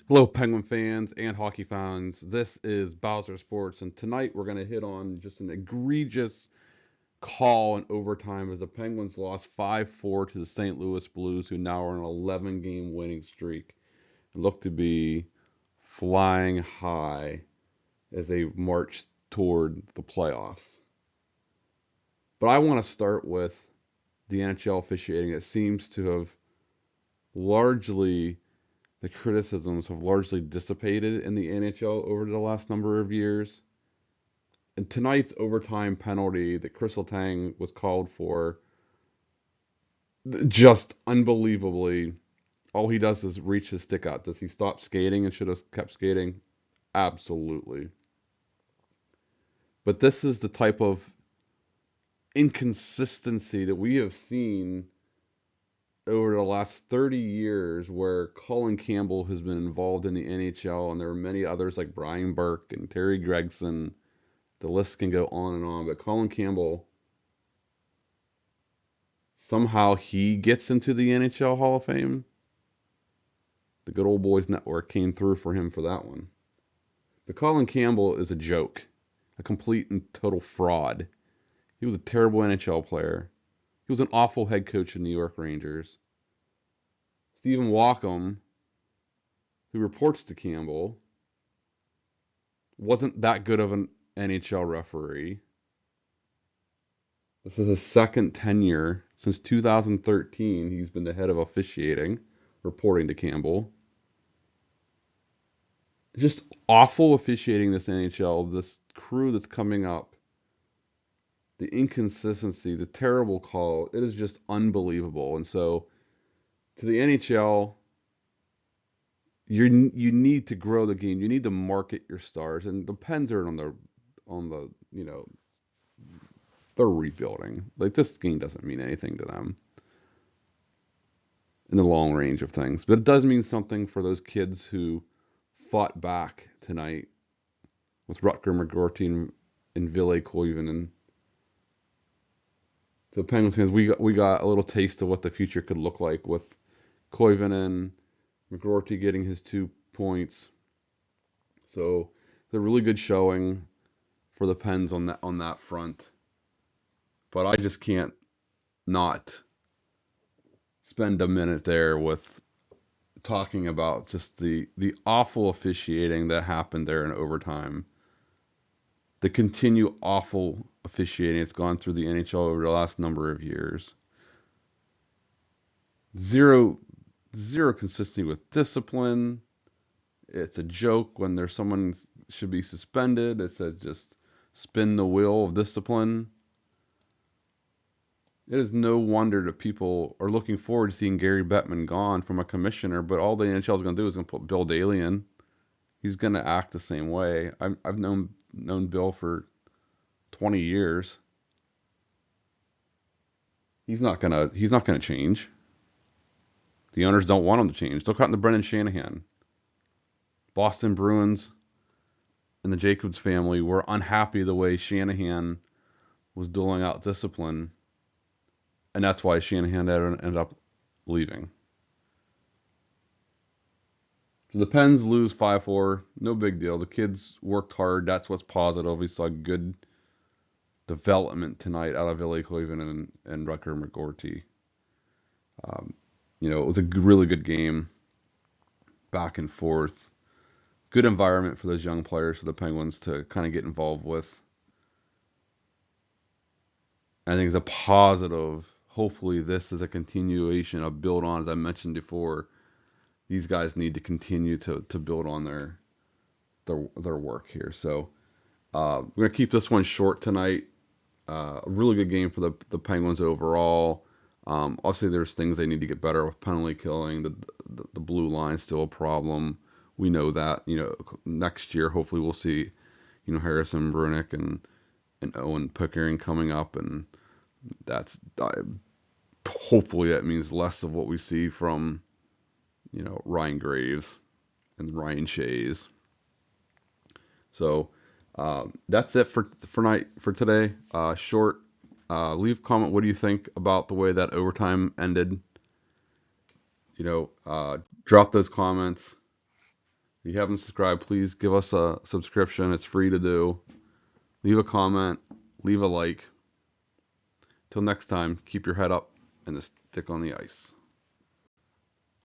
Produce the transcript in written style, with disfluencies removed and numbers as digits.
Hello, Penguin fans and hockey fans. This is Bowser Sports, and tonight we're going to hit on just an egregious call in overtime as the Penguins lost 5-4 to the St. Louis Blues, who now are on an 11-game winning streak and look to be flying high as they march toward the playoffs. But I want to start with the NHL officiating. It seems to have largely the criticisms have largely dissipated in the NHL over the last number of years. And tonight's overtime penalty that Chris Letang was called for, just unbelievably, all he does is reach his stick out. Does he stop skating and should have kept skating? Absolutely. But this is the type of inconsistency that we have seen over the last 30 years where Colin Campbell has been involved in the NHL, and there are many others like Brian Burke and Terry Gregson. The list can go on and on, but Colin Campbell, somehow he gets into the NHL Hall of Fame. The Good Old Boys Network came through for him for that one. But Colin Campbell is a joke, a complete and total fraud. He was a terrible NHL player. He was an awful head coach of New York Rangers. Stephen Walkom, who reports to Campbell, wasn't that good of an NHL referee. This is his second tenure. Since 2013, he's been the head of officiating, reporting to Campbell. Just awful officiating this NHL, this crew that's coming up, the inconsistency, the terrible call, it is just unbelievable. And so to the NHL, you need to grow the game. You need to market your stars. And the Pens are on the they're rebuilding. Like this game doesn't mean anything to them in the long range of things. But it does mean something for those kids who fought back tonight with Rutger McGroarty and Ville Koivunen. So Penguins fans, we got a little taste of what the future could look like with Koivunen, McGroarty getting his 2 points. So it's a really good showing for the Pens on that front. But I just can't not spend a minute there with talking about just the awful officiating that happened there in overtime. The continued awful officiating that's gone through the NHL over the last number of years. Zero zero consistency with discipline. It's a joke when there's someone should be suspended. It's a just spin the wheel of discipline. It is no wonder that people are looking forward to seeing Gary Bettman gone from a commissioner, but all the NHL is going to do is going to put Bill Daly in. He's going to act the same way. I've known Bill for 20 years. He's not gonna change. The owners don't want him to change. They'll cut into Brendan Shanahan. Boston Bruins and the Jacobs family were unhappy the way Shanahan was doling out discipline, and that's why Shanahan ended up leaving. So the Pens lose 5-4. No big deal. The kids worked hard. That's what's positive. We saw good development tonight out of Ville Koivunen and Rutger McGroarty. Um, it was a really good game, back and forth. Good environment for those young players for the Penguins to kind of get involved with. I think it's a positive. Hopefully, this is a continuation of build on. As I mentioned before, these guys need to continue to build on their work here. So we're gonna keep this one short tonight. A really good game for the Penguins overall. Obviously, there's things they need to get better with penalty killing. The blue line still a problem. We know that. Next year, hopefully, we'll see Harrison Brunick and Owen Pickering coming up, and that's hopefully that means less of what we see from Ryan Graves and Ryan Shays. So that's it for today. Short. Leave a comment. What do you think about the way that overtime ended? Drop those comments. If you haven't subscribed, please give us a subscription. It's free to do. Leave a comment. Leave a like. Till next time, keep your head up and the stick on the ice.